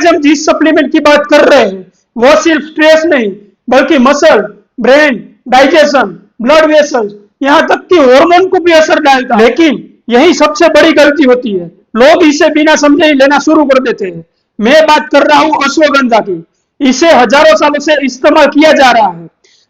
आज हम जिस सप्लीमेंट की बात कर रहे हैं वो सिर्फ स्ट्रेस नहीं बल्कि muscle, brain, digestion, blood vessels, यहाँ तक कि हार्मोन को भी असर डालता है। लेकिन यही सबसे बड़ी गलती होती है, लोग इसे बिना समझे ही लेना शुरू कर देते हैं। मैं बात कर रहा हूँ अश्वगंधा की। इसे हजारों सालों से इस्तेमाल किया जा रहा है,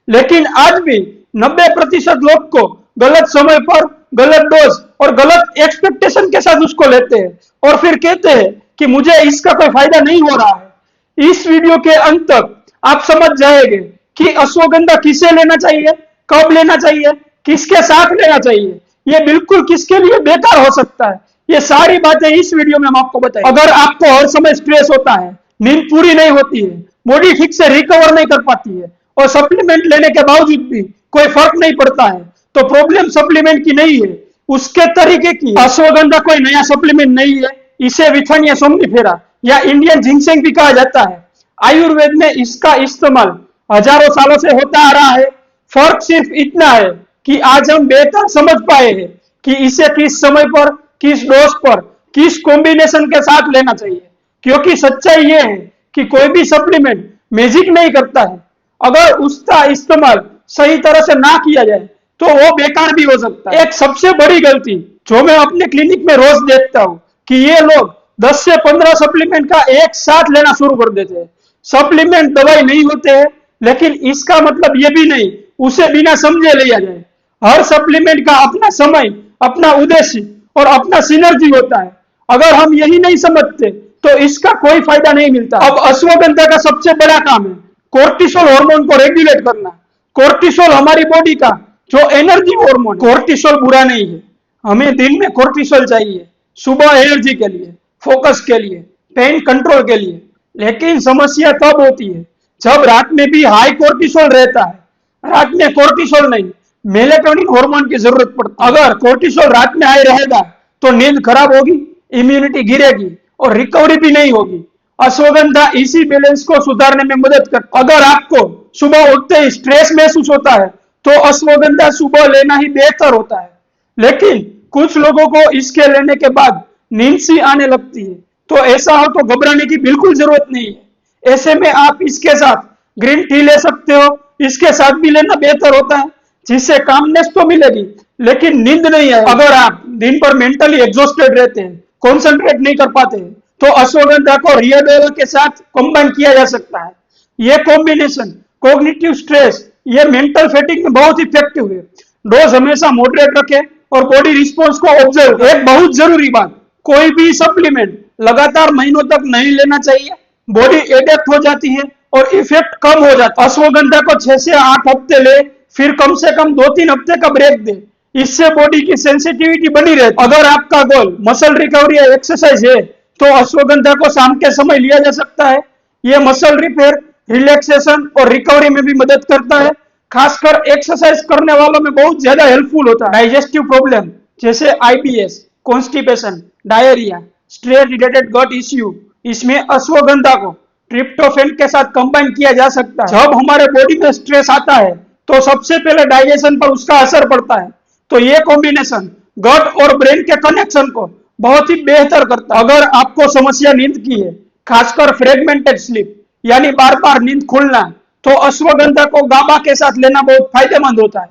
लेकिन आज भी 90% लोग को गलत समय पर, गलत डोज और गलत एक्सपेक्टेशन के साथ उसको लेते हैं और फिर कहते हैं कि मुझे इसका कोई फायदा नहीं हो रहा है। इस वीडियो के अंत तक आप समझ जाएंगे कि अश्वगंधा किसे लेना चाहिए, कब लेना चाहिए, किसके साथ लेना चाहिए, ये बिल्कुल किसके लिए बेकार हो सकता है। ये सारी बातें इस वीडियो में हम आपको बताएंगे। अगर आपको हर समय स्ट्रेस होता है, नींद पूरी नहीं होती है, बॉडी ठीक से रिकवर नहीं कर पाती है और सप्लीमेंट लेने के बावजूद भी कोई फर्क नहीं पड़ता है, तो प्रॉब्लम सप्लीमेंट की नहीं है, उसके तरीके की। अश्वगंधा कोई नया सप्लीमेंट नहीं है, इसे विथानिया सोमनिफेरा या इंडियन जिंसेंग भी कहा जाता है। आयुर्वेद में इसका इस्तेमाल हजारों सालों से होता आ रहा है। फर्क सिर्फ इतना है कि आज हम बेहतर समझ पाए हैं कि इसे किस समय पर, किस डोज पर, किस कॉम्बिनेशन के साथ लेना चाहिए। क्योंकि सच्चाई यह है कि कोई भी सप्लीमेंट मैजिक नहीं करता है। अगर उसका इस्तेमाल सही तरह से ना किया जाए तो वो बेकार भी हो सकता है। एक सबसे बड़ी गलती जो मैं अपने क्लिनिक में रोज देखता हूँ कि ये लोग 10 से 15 सप्लीमेंट का एक साथ लेना शुरू कर देते हैं। सप्लीमेंट दवाई नहीं होते हैं, लेकिन इसका मतलब ये भी नहीं उसे बिना समझे लिया जाए। हर सप्लीमेंट का अपना समय, अपना उद्देश्य और अपना सिनर्जी होता है। अगर हम यही नहीं समझते तो इसका कोई फायदा नहीं मिलता। अब अश्वगंधा का सबसे बड़ा काम है कोर्टिसोल हार्मोन को रेगुलेट करना। कोर्टिसोल हमारी बॉडी का जो एनर्जी हार्मोन। कोर्टिसोल बुरा नहीं है, हमें दिन में कोर्टिसोल चाहिए, सुबह एनर्जी के लिए, फोकस के लिए, पेन कंट्रोल के लिए। लेकिन समस्या तब होती है जब रात में भी हाई कोर्टिसोल रहता है। रात में कोर्टिसोल नहीं, मेलेटोनिन हार्मोन की जरूरत पड़ती है। अगर कोर्टिसोल रात में हाई रहेगा तो नींद खराब होगी, इम्यूनिटी गिरेगी और रिकवरी भी नहीं होगी। अश्वगंधा इसी बैलेंस को सुधारने में मदद करता है। अगर आपको सुबह उठते ही स्ट्रेस महसूस होता है तो अश्वगंधा सुबह लेना ही बेहतर होता है। लेकिन कुछ लोगों को इसके लेने के बाद नींद सी आने लगती है, तो ऐसा हो तो घबराने की बिल्कुल जरूरत नहीं है। ऐसे में आप इसके साथ ग्रीन टी ले सकते हो, इसके साथ भी लेना बेहतर होता है, जिससे कामनेस तो मिलेगी लेकिन नींद नहीं है। अगर आप दिन भर मेंटली एग्जॉस्टेड रहते हैं, कॉन्सेंट्रेट नहीं कर पाते हैं, तो अश्वगंधा को रियाडोला के साथ कंबाइन किया जा सकता है। यह कॉम्बिनेशन कॉग्निटिव स्ट्रेस, ये मेंटल फैटिग में बहुत इफेक्टिव है। डोज हमेशा मॉडरेट रखें और बॉडी रिस्पॉन्स को ऑब्जर्व। एक बहुत जरूरी बात, कोई भी सप्लीमेंट लगातार महीनों तक नहीं लेना चाहिए। बॉडी एडेप्ट हो जाती है और इफेक्ट कम हो जाता है। अश्वगंधा को 6 से 8 हफ्ते ले, फिर कम से कम 2-3 हफ्ते का ब्रेक दे, इससे बॉडी की सेंसिटिविटी बनी रहती है। अगर आपका गोल मसल रिकवरी या एक्सरसाइज है तो अश्वगंधा को शाम के समय लिया जा सकता है। यह मसल रिपेयर, रिलैक्सेशन और रिकवरी में भी मदद करता है। खासकर एक्सरसाइज करने वालों में बहुत ज्यादा हेल्पफुल होता है। डाइजेस्टिव प्रॉब्लम जैसे IBS, constipation, diarrhoea, stress related gut issue, इसमें अश्वगंधा को ट्रिप्टोफैन के साथ कंबाइन किया जा सकता है। जब हमारे बॉडी में स्ट्रेस आता है तो सबसे पहले डाइजेशन पर उसका असर पड़ता है, तो ये कॉम्बिनेशन गट और ब्रेन के कनेक्शन को बहुत ही बेहतर करता है। अगर आपको समस्या नींद की है, खासकर फ्रेगमेंटेड स्लीप यानी बार बार नींद खुलना, तो अश्वगंधा को गाबा के साथ लेना बहुत फायदेमंद होता है।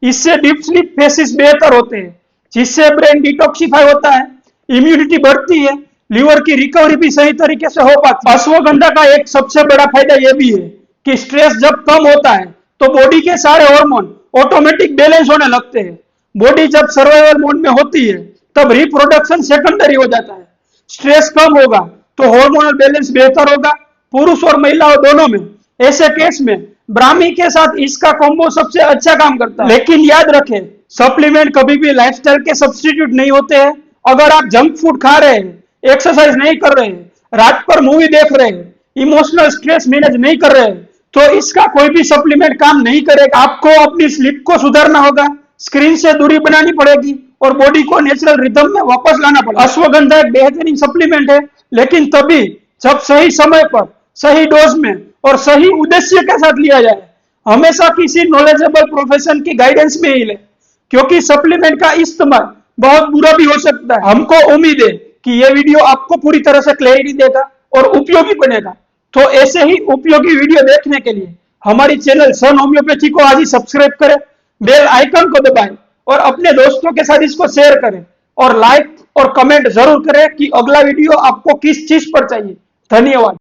इससे डीप स्लीप फेसेस बेहतर होते हैं, जिससे ब्रेन डिटॉक्सिफाई होता है, इम्यूनिटी बढ़ती है, लीवर की रिकवरी भी सही तरीके से हो पाती है। अश्वगंधा का एक सबसे बड़ा फायदा यह भी है कि स्ट्रेस जब कम होता है तो बॉडी के सारे हार्मोन ऑटोमेटिक बैलेंस होने लगते हैं। बॉडी जब सर्वाइवल मोड में होती है तब रिप्रोडक्शन सेकेंडरी हो जाता है। स्ट्रेस कम होगा तो हार्मोनल बैलेंस बेहतर होगा, पुरुष और महिलाओं दोनों में। ऐसे केस में ब्राह्मी के साथ इसका कॉम्बो सबसे अच्छा काम करता है। लेकिन याद रखें, सप्लीमेंट कभी भी लाइफस्टाइल के सब्स्टिट्यूट नहीं होते हैं। अगर आप जंक फूड खा रहे हैं, एक्सरसाइज नहीं कर रहे हैं, रात पर मूवी देख रहे हैं, इमोशनल स्ट्रेस मैनेज नहीं कर रहे हैं, तो इसका कोई भी सप्लीमेंट काम नहीं करेगा। आपको अपनी स्लीप को सुधारना होगा, स्क्रीन से दूरी बनानी पड़ेगी और बॉडी को नेचुरल रिदम में वापस लाना पड़ेगा। अश्वगंधा एक बेहतरीन सप्लीमेंट है, लेकिन तभी जब सही समय पर, सही डोज में और सही उद्देश्य के साथ लिया जाए। हमेशा किसी नॉलेजेबल प्रोफेशन की गाइडेंस में ही ले, क्योंकि सप्लीमेंट का इस्तेमाल बहुत बुरा भी हो सकता है। हमको उम्मीद है कि यह वीडियो आपको पूरी तरह से क्लैरिटी देगा और उपयोगी बनेगा। तो ऐसे ही उपयोगी वीडियो देखने के लिए हमारी चैनल सन होम्योपैथी को आज ही सब्सक्राइब करें, बेल आइकन को दबाएं और अपने दोस्तों के साथ इसको शेयर करें और लाइक और कमेंट जरूर करें कि अगला वीडियो आपको किस चीज पर चाहिए। धन्यवाद।